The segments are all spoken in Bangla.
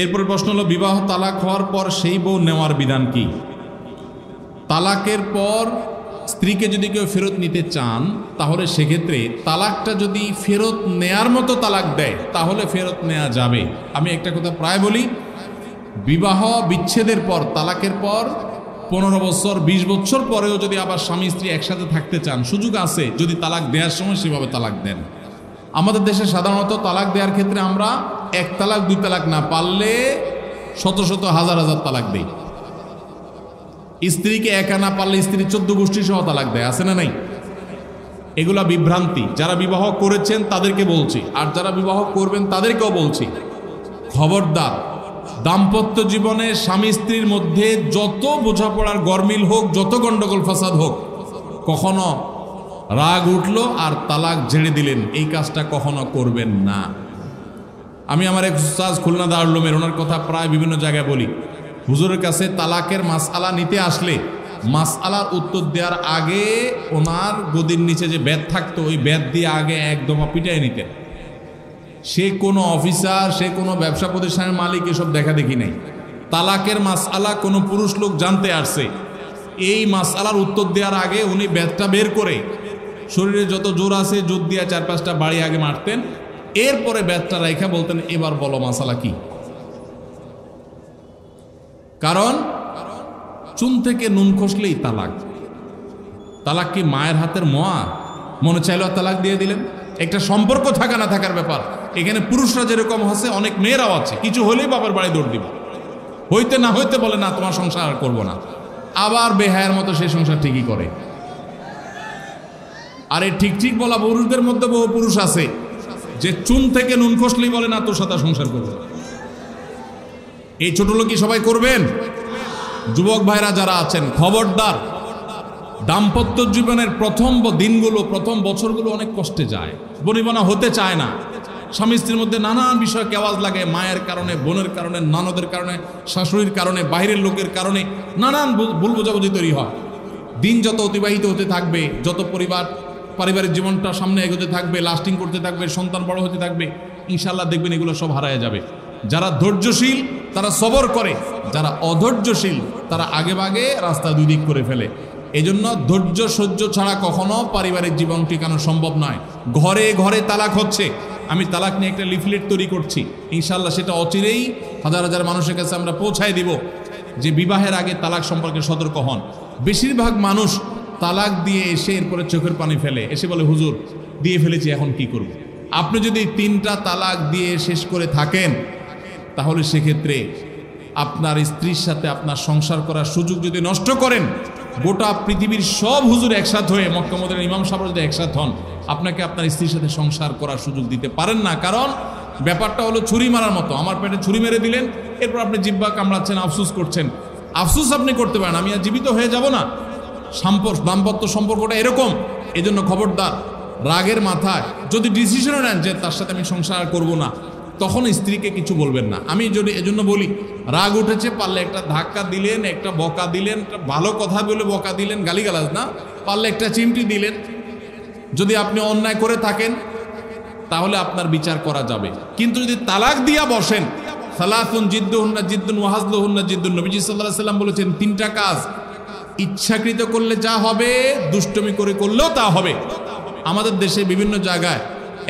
এরপর প্রশ্ন হলো, বিবাহ তালাক হওয়ার পর সেই বউ নেওয়ার বিধান কি? তালাকের পর স্ত্রীকে যদি কেউ ফেরত নিতে চান, তাহলে সেক্ষেত্রে তালাকটা যদি ফেরত নেয়ার মতো তালাক দেয় তাহলে ফেরত নেওয়া যাবে। আমি একটা কথা প্রায় বলি, বিবাহ বিচ্ছেদের পর, তালাকের পর 15 বছর 20 বছর পরেও যদি আবার স্বামী স্ত্রী একসাথে থাকতে চান, সুযোগ আছে যদি তালাক দেওয়ার সময় সেভাবে তালাক দেন। আমাদের দেশে সাধারণত তালাক দেওয়ার ক্ষেত্রে আমরা 1 তালাক 2 তালাক না, পারলে শত শত হাজার হাজার তালাক দেই। স্ত্রীকে একা না পারলে স্ত্রী 14 গোষ্ঠী সহ তালাক দেয়, আছে না নাই? এগুলা বিভ্রান্তি। যারা বিবাহ করেছেন তাদেরকে বলছি, আর যারা বিবাহ করবেন তাদেরকেও বলছি, খবরদার, দাম্পত্য জীবনে স্বামী স্ত্রীর মধ্যে যত বোঝাপড়ার গরমিল হোক, যত গন্ডগোল ফাসাদ হোক, কখনো রাগ উঠলো আর তালাক ঝেড়ে দিলেন, এই কাজটা কখনো করবেন না। আমি আমার এক উস্তাদ খুলনা দারুল উলুমের, ওনার কথা প্রায় বিভিন্ন জায়গায় বলি। হুজুরের কাছে তালাকের মাসআলা নিতে আসলে মাসআলার উত্তর দেওয়ার আগে ওনার গদির নিচে যে বেত থাকতো, ওই বেত দিয়ে আগে একদম পিটাই নিতেন। সে কোনো অফিসার, সে কোনো ব্যবসা প্রতিষ্ঠানের মালিক এসব দেখা দেখি নেই। তালাকের মাসআলা কোনো পুরুষ লোক জানতে আসছে, এই মাসআলার উত্তর দেওয়ার আগে উনি বেতটা বের করে শরীরে যত জোর আছে জোর দিয়ে 4-5টা বাড়ি আগে মারতেন, এরপরে বেতটা রেখা বলতেন, এবার বলো মাসআলা কি। কারণ চুন থেকে নুন খসলেই তালাক। তালাক কি মায়ের হাতের মোয়া? মনে চাইলেও তালাক দিয়ে দিলেন। একটা সম্পর্ক থাকা না থাকার ব্যাপার। এখানে পুরুষরা যেরকম আছে, অনেক মেয়েরাও আছে, কিছু হলেই বাবার বাড়ি দৌড় দিবে, হইতে না হইতে বলে না তোমার সংসার আর করবো না, আবার বেহায়ের মতো সেই সংসার ঠিকই করে। আর এই ঠিক ঠিক বলা পুরুষদের মধ্যে বহু পুরুষ আছে যে চুন থেকে নুন খসলেই বলে না তোর সাথে সংসার করবে। এই ছোট লোক কি সবাই করবেন? যুবক ভাইরা যারা আছেন, খবরদার, দাম্পত্য জীবনের প্রথম দিনগুলো, প্রথম বছরগুলো অনেক কষ্টে যায়, বনিবনা হতে চায় না। স্বামী স্ত্রীর মধ্যে নানান বিষয় কেওয়াজ লাগে, মায়ের কারণে, বোনের কারণে, ননদের কারণে, শাশুড়ির কারণে, বাইরের লোকের কারণে নানান ভুল বোঝাবুঝি তৈরি হয়। দিন যত অতিবাহিত হতে থাকবে, যত পারিবারিক জীবনটা সামনে এগোতে থাকবে, লাস্টিং করতে থাকবে, সন্তান বড় হতে থাকবে, ইনশাল্লাহ দেখবেন এগুলো সব হারায় যাবে। যারা ধৈর্যশীল তারা সবর করে, যারা অধৈর্যশীল তারা আগে ভাগে রাস্তা দুই দিক করে ফেলে। এই জন্য ধৈর্য সহ্য ছাড়া কখনো পারিবারিক জীবন টিকানো সম্ভব নয়। ঘরে ঘরে তালাক হচ্ছে। আমি তালাক নিয়ে একটা লিফলেট তৈরি করছি, ইনশাল্লাহ সেটা অচিরেই হাজার হাজার মানুষের কাছে আমরা পৌঁছায় দিব যে বিবাহের আগে তালাক সম্পর্কে সতর্ক হন। বেশিরভাগ মানুষ তালাক দিয়ে এসে এরপরে চোখের পানি ফেলে, এসে বলে হুজুর দিয়ে ফেলেছি এখন কি করব। আপনি যদি 3টা তালাক দিয়ে শেষ করে থাকেন, তাহলে সেক্ষেত্রে আপনার স্ত্রীর সাথে আপনার সংসার করার সুযোগ যদি নষ্ট করেন, গোটা পৃথিবীর সব হুজুর একসাথে হয়ে, মক্কা মদিনার ইমাম সাহেব যদি একসাথে হন, আপনাকে আপনার স্ত্রীর সাথে সংসার করার সুযোগ দিতে পারেন না। কারণ ব্যাপারটা হলো ছুরি মারার মতো। আমার পেটে ছুরি মেরে দিলেন, এরপর আপনি জিহ্বা কামড়াচ্ছেন, আফসুস করছেন। আফসুস আপনি করতে পারেন, আমি আর জীবিত হয়ে যাব না। দাম্পত্য সম্পর্কটা এরকম। এই জন্য খবরদার, রাগের মাথায় যদি ডিসিশনও নেন যে তার সাথে আমি সংসার করব না, তখন স্ত্রীকে কিছু বলবেন না। আমি যদি এজন্য বলি, রাগ উঠেছে, পারলে একটা ধাক্কা দিলেন, একটা বকা দিলেন, একটা ভালো কথা বলে বকা দিলেন, গালিগালাজ না, পারলে একটা চিমটি দিলেন। যদি আপনি অন্যায় করে থাকেন তাহলে আপনার বিচার করা যাবে। কিন্তু যদি তালাক দিয়া বসেন, সালাসুন জিদ্দুহুন্না জিদ্দুন ওয়া হাজলুহুন্না জিদ্দুন, নবীজি সাল্লাল্লাহু আলাইহি সাল্লাম বলেছেন 3টা কাজ ইচ্ছাকৃত করলে যা হবে, দুষ্টমি করে করলেও তা হবে। আমাদের দেশে বিভিন্ন জায়গায়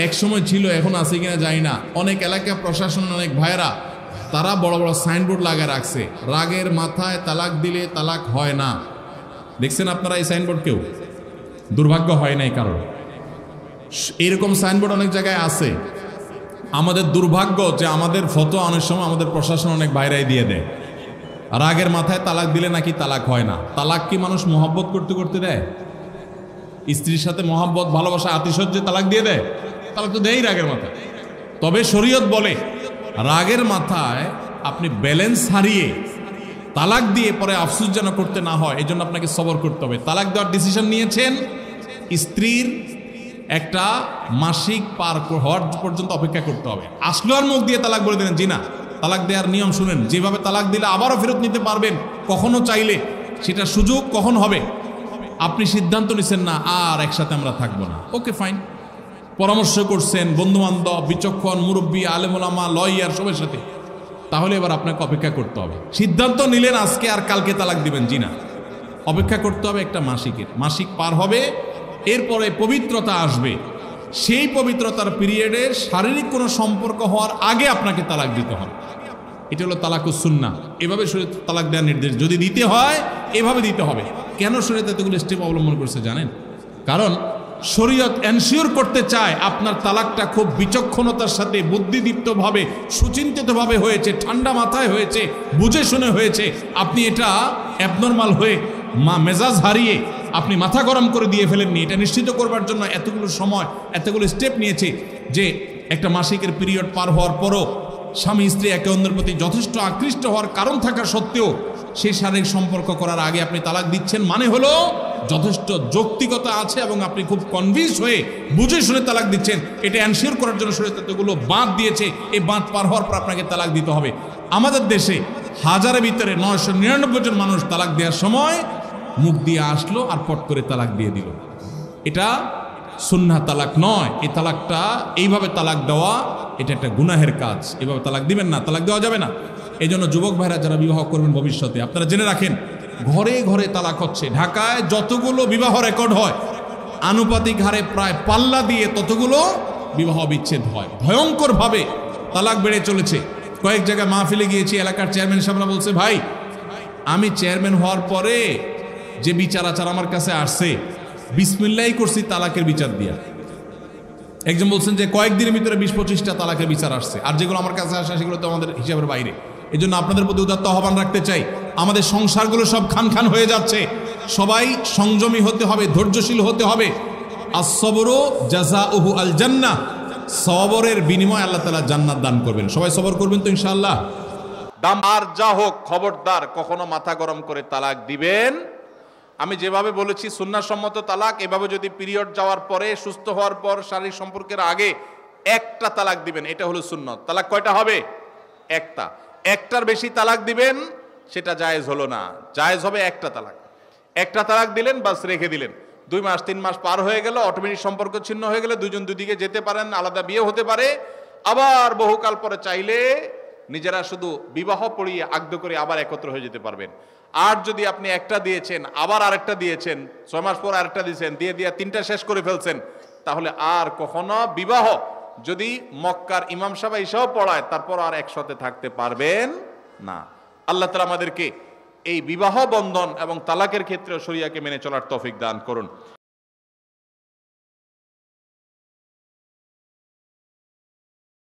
এক সময় ছিল, এখন আছে কিনা জানি না, অনেক এলাকা প্রশাসন, অনেক ভাইরা তারা বড় বড় সাইনবোর্ড লাগিয়ে রাখছে, রাগের মাথায় তালাক দিলে তালাক হয় না। দেখছেন আপনারা এই সাইনবোর্ড? কেউ দুর্ভাগ্য হয় নাই কারণ এরকম সাইনবোর্ড অনেক জায়গায় আছে। আমাদের দুর্ভাগ্য যে আমাদের ফটো অনেক সময় আমাদের প্রশাসন অনেক বাইরেই দিয়ে দেয়, রাগের মাথায় তালাক দিলে নাকি তালাক হয় না। তালাক কি মানুষ মহব্বত করতে করতে দেয়? স্ত্রীর সাথে মহব্বত, ভালোবাসা, আতিশয্যে তালাক দিয়ে দেয়? তালাক তো দেয়ই রাগের মাথায়। তবে শরীয়ত বলে রাগের মাথায় আপনি ব্যালেন্স হারিয়ে তালাক দিয়ে পরে আফসোস যেন করতে না হয়, এই জন্য আপনাকে সবর করতে হবে। তালাক দেওয়ার ডিসিশন নিয়েছেন, স্ত্রীর একটা মাসিক পার হওয়ার পর্যন্ত অপেক্ষা করতে হবে। আসলো আর মুখ দিয়ে তালাক বলে দিলেন, জি না। তালাক দেওয়ার নিয়ম শুনেন, যেভাবে তালাক দিলে আবারও ফেরত নিতে পারবেন কখনো চাইলে, সেটা সুযোগ কখন হবে। আপনি সিদ্ধান্ত নিচ্ছেন না আর একসাথে আমরা থাকবো না, ওকে ফাইন, পরামর্শ করছেন বন্ধু বান্ধব, বিচক্ষণ মুরব্বী, আলেম ওলামা, লয়ার সবার সাথে, তাহলে এবার আপনাকে অপেক্ষা করতে হবে। সিদ্ধান্ত নিলেন আজকে আর কালকে তালাক দিবেন, জি না, অপেক্ষা করতে হবে একটা মাসিকের। মাসিক পার হবে, এরপরে পবিত্রতা আসবে, সেই পবিত্রতার পিরিয়ডে শারীরিক কোনো সম্পর্ক হওয়ার আগে আপনাকে তালাক দিতে হবে। এটা হলো তালাকুস সুন্নাহ। এভাবে শরীয়ত তালাক দেওয়ার নির্দেশ, যদি দিতে হয় এভাবে দিতে হবে। কেন শরীয়ত এতগুলো স্টেপ অবলম্বন করছে জানেন? কারণ শরীয়ত এনশিওর করতে চায় আপনার তালাকটা খুব বিচক্ষণতার সাথে, বুদ্ধিদীপ্তভাবে, সুচিন্তিতভাবে হয়েছে, ঠান্ডা মাথায় হয়েছে, বুঝে শুনে হয়েছে। আপনি এটা অ্যাবনর্মাল হয়ে মেজাজ হারিয়ে আপনি মাথা গরম করে দিয়ে ফেলেননি। এটা নিশ্চিত করবার জন্য এতগুলো সময়, এতগুলো স্টেপ নিয়েছে যে একটা মাসিকের পিরিয়ড পার হওয়ার পরও স্বামী স্ত্রী একে অন্যের প্রতি যথেষ্ট আকৃষ্ট হওয়ার কারণ থাকা সত্ত্বেও সেই শারীরিক সম্পর্ক করার আগে আপনি তালাক দিচ্ছেন, মানে হলো যথেষ্ট যৌক্তিকতা আছে এবং আপনি খুব কনভিন্স হয়ে বুঝে শুনে তালাক দিচ্ছেন। এটা এনশিওর করার জন্য শরীয়ত এতগুলো বাঁধ দিয়েছে। এই বাঁধ পার হওয়ার পর আপনাকে তালাক দিতে হবে। আমাদের দেশে হাজারের ভিতরে 999 জন মানুষ তালাক দেওয়ার সময় মুখ দিয়ে আসলো আর পট করে তালাক দিয়ে দিল। এটা সুন্নাহ তালাক নয়। এই তালাকটা, এইভাবে তালাক দেওয়া, এটা একটা গুনাহের কাজ। এভাবে তালাক দিবেন না, তালাক দেওয়া যাবে না। এই জন্য যুবক ভাইরা যারা বিবাহ করবেন ভবিষ্যতে, আপনারা জেনে রাখেন ঘরে ঘরে তালাক হচ্ছে। ঢাকায় যতগুলো বিবাহ রেকর্ড হয় আনুপাতিক হারে প্রায় পাল্লা দিয়ে ততগুলো বিবাহ বিচ্ছেদ হয়। ভয়ঙ্করভাবে তালাক বেড়ে চলেছে। কয়েক জায়গায় মাহফিলে গিয়েছি, এলাকার চেয়ারম্যান সাহেবরা বলছে, ভাই আমি চেয়ারম্যান হওয়ার পরে যে বিচার আচার আমার কাছে আসছে, বিসমিল্লাহি করছি তালাকের বিচার দিয়া। একজন বলছেন যে কয়েকদিনের ভিতরে 20-25টা তালাকের বিচার আসছে, আর যেগুলো আমার কাছে আসে সেগুলো তো আমাদের হিসাবের বাইরে। এই জন্য আপনাদের প্রতি উদাত্ত আহ্বান রাখতে চাই, আমাদের সংসারগুলো সব খান খান হয়ে যাচ্ছে। সবাই সংযমী হতে হবে, ধৈর্যশীল হতে হবে। as-sabru জাযাউহু আল জান্নাহ, সবরের বিনিময়ে আল্লাহ তাআলা জান্নাত দান করবেন। সবাই সবর করবেন তো ইনশাআল্লাহ। দাম আর যা হোক, খবরদার কখনো মাথা গরম করে তালাক দিবেন। আমি যেভাবে বলেছি সুন্নাহসম্মত তালাক, এভাবে যদি পিরিয়ড যাওয়ার পরে, সুস্থ হওয়ার পর, শারীরিক সম্পর্কের আগে একটা তালাক দিবেন, এটা হলো সুন্নত। তালাক কয়টা হবে? একটা। একটার বেশি তালাক দিবেন সেটা জায়েজ হলো না। জায়েজ হবে একটা তালাক। একটা তালাক দিলেন, বাস রেখে দিলেন। 2 মাস 3 মাস পার হয়ে গেল, অটোমেটিক সম্পর্ক ছিন্ন হয়ে গেলে দুজন দুদিকে যেতে পারেন, আলাদা বিয়ে হতে পারে। আবার বহুকাল পরে চাইলে নিজেরা শুধু বিবাহ পড়িয়ে আগদ করে আবার একত্র হয়ে যেতে পারবেন। আর যদি আপনি একটা দিয়েছেন, আবার আরেকটা দিয়েছেন, 6 মাস পর আরেকটা দিয়েছেন, দিয়ে 3টা শেষ করে ফেলছেন, তাহলে আর কখনো বিবাহ যদি মক্কার ইমাম সাহেব এসেও পড়ায়, তারপর আর একসাথে থাকতে পারবেন না। আল্লাহ তাআলা আমাদেরকে এই বিবাহ বন্ধন এবং তালাকের ক্ষেত্রে শরিয়াকে মেনে চলার তৌফিক দান করুন।